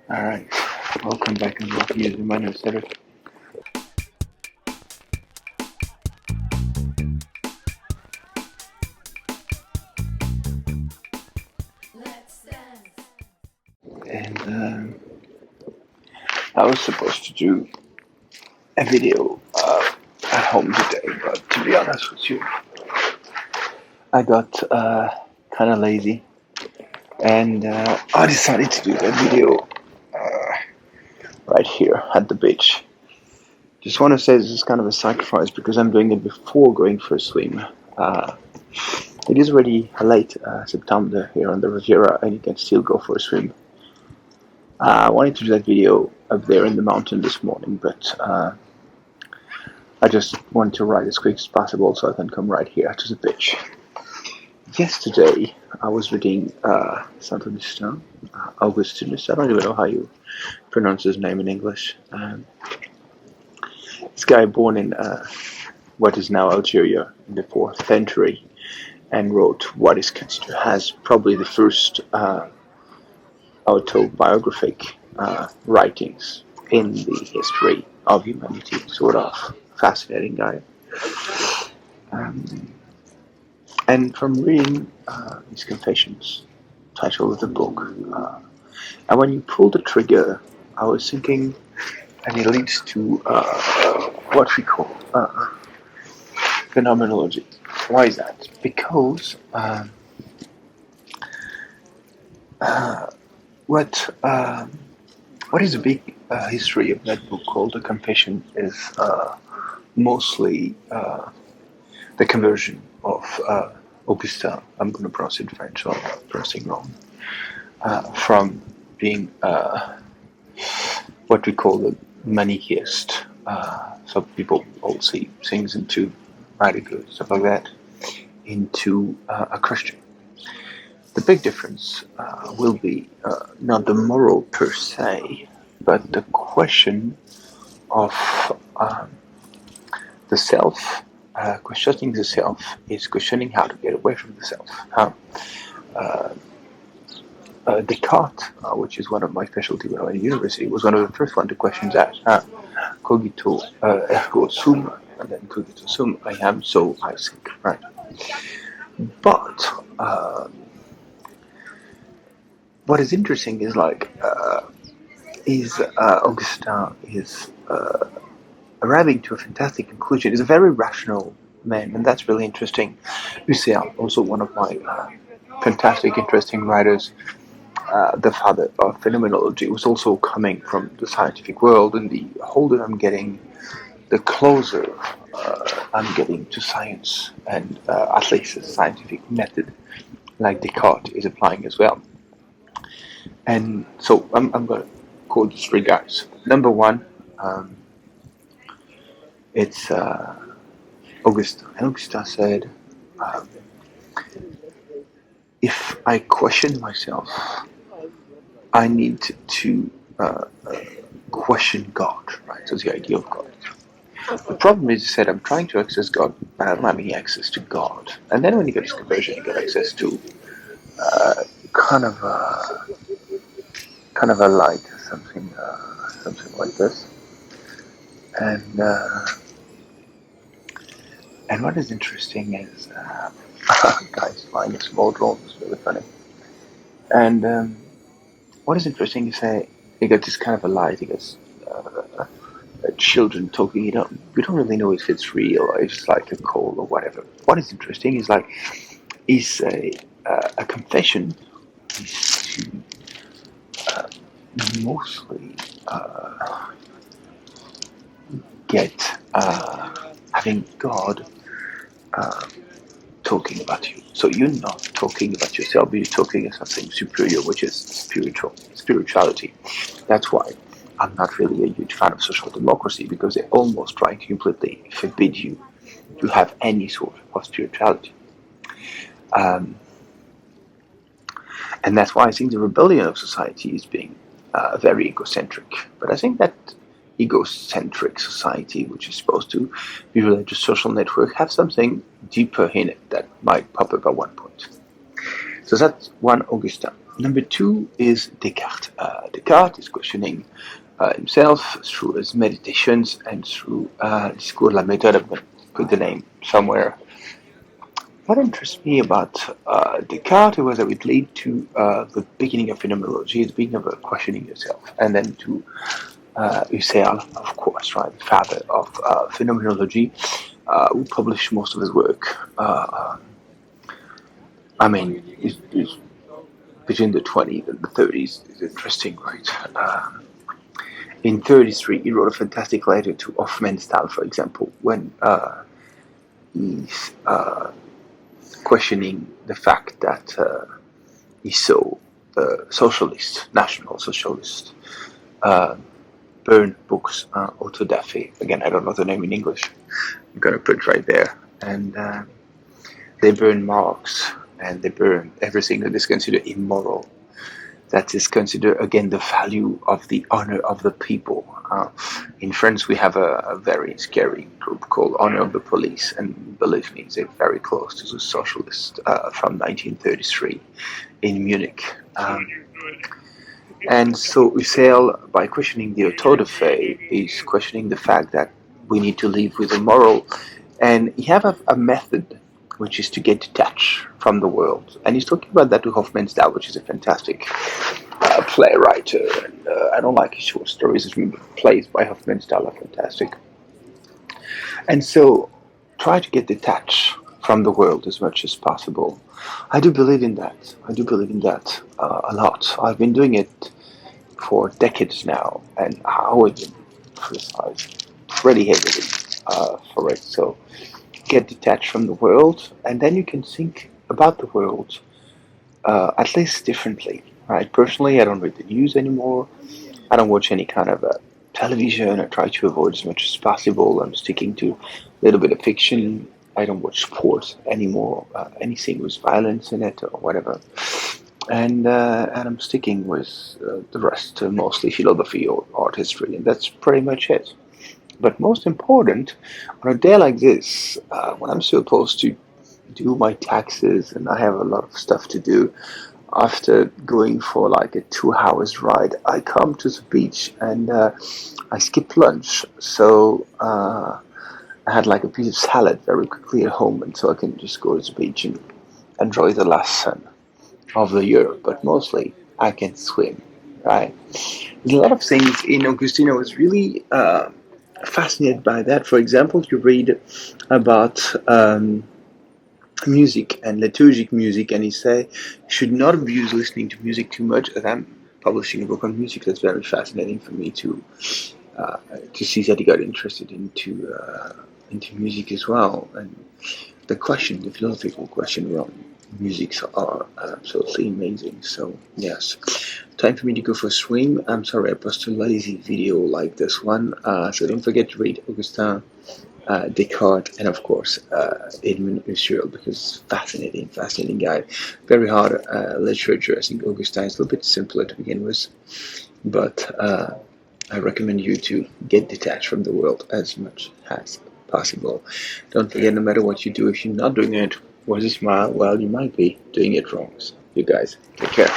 Alright, welcome back and welcome using my name Cedric. And I was supposed to do a video at home today, but to be honest with you, I got kind of lazy and I decided to do that video right here at the beach. Just want to say this is kind of a sacrifice because I'm doing it before going for a swim. It is already late September here on the Riviera and you can still go for a swim. I wanted to do that video up there in the mountain this morning, but I just want to ride as quick as possible so I can come right here to the beach. Yesterday, I was reading Saint Augustine, Augustine, I don't even know how you pronounce his name in English. This guy born in what is now Algeria in the 4th century and wrote what is considered as probably the first autobiographic writings in the history of humanity. Sort of fascinating guy. And from reading his confessions, title of the book, and when you pull the trigger, I was thinking, and it leads to what we call phenomenology. Why is that? Because what is a big history of that book called The Confession is mostly the conversion of Augustine. I'm going to pronounce it in French, so I'm pronouncing wrong. From being what we call the Manichaeist. So people all see things into radical stuff like that, into a Christian. The big difference will be not the moral per se, but the question of the self. Questioning the self is questioning how to get away from the self. Descartes, which is one of my specialties when I was in university, was one of the first one to question that. Cogito ergo sum, and then cogito sum, I am, so I think. Right. But what is interesting is Augustine is arriving to a fantastic conclusion. He's a very rational man, and that's really interesting. Husserl, also one of my fantastic, interesting writers, the father of phenomenology, was also coming from the scientific world, and the older I'm getting, the closer I'm getting to science, and at least a scientific method like Descartes is applying as well. And so I'm going to quote these three guys. Number one, it's Augustine. And Augustine said, if I question myself, I need to question God, right? So the idea of God. The problem is, he said, I'm trying to access God, but I don't have any access to God. And then when you get this conversion, you get access to kind of a light, something like this. And what is interesting is, guys flying a small drone is really funny. And what is interesting is you get this kind of a light, you get children talking, you don't really know if it's real or if it's like a call or whatever. What is interesting is a confession is to mostly get having God talking about you. So you're not talking about yourself, but you're talking about something superior, which is spirituality. That's why I'm not really a huge fan of social democracy, because they're almost trying to completely forbid you to have any sort of spirituality. And that's why I think the rebellion of society is being very egocentric. But I think that egocentric society, which is supposed to be religious social network, have something deeper in it that might pop up at one point. So that's one Augustine. Number two is Descartes. Descartes is questioning himself through his meditations and through Discours de la méthode. I'm going to put the name somewhere. What interests me about Descartes was that it led to the beginning of phenomenology, the beginning of questioning yourself, and then to Husserl, of course, right, the father of phenomenology, who published most of his work. I mean, it's between the 20s and the 30s is interesting, right? In 33, he wrote a fantastic letter to Hofmannsthal, for example, when he's questioning the fact that he saw socialists, national socialists, burn books, autodafé. Again, I don't know the name in English. I'm going to put it right there. And they burn Marx, and they burn everything that is considered immoral. That is considered, again, the value of the honor of the people. In France, we have a very scary group called Honor of the Police, and believe me, they're very close to the socialists from 1933 in Munich. And so Husserl, by questioning the auto de fe, is questioning the fact that we need to live with a moral, and he have a method which is to get detached from the world. And he's talking about that to Hofmannsthal, which is a fantastic playwright. And I don't like his short stories. His plays by Hofmannsthal are fantastic. And so try to get detached from the world as much as possible. I do believe in that. I do believe in that a lot. I've been doing it for decades now, and I would been criticized pretty heavily for it. So get detached from the world, and then you can think about the world at least differently. Right? Personally, I don't read the news anymore. I don't watch any kind of television. I try to avoid as much as possible. I'm sticking to a little bit of fiction. I don't watch sports anymore, anything with violence in it or whatever. And I'm sticking with the rest, mostly philosophy or art history, and that's pretty much it. But most important, on a day like this, when I'm supposed to do my taxes and I have a lot of stuff to do, after going for like a 2 hours ride, I come to the beach and I skip lunch. So I had like a piece of salad very quickly at home, and so I can just go to the beach and enjoy the last sun of the year. But mostly I can swim, right? There's a lot of things in Augustine. I was really fascinated by that. For example, you read about music and liturgic music, and he say you should not abuse listening to music too much. As I'm publishing a book on music, that's very fascinating for me to see that he got interested into music as well. And the philosophical question around music are absolutely amazing. So yes, time for me to go for a swim. I'm sorry I posted a lazy video like this one. So don't forget to read Augustin, Descartes, and of course Edmund Husserl, because fascinating guy. Very hard literature. I think Augustin is a little bit simpler to begin with, but I recommend you to get detached from the world as much as possible. Don't forget, no matter what you do, if you're not doing it with a smile, well, you might be doing it wrong. So you guys, take care.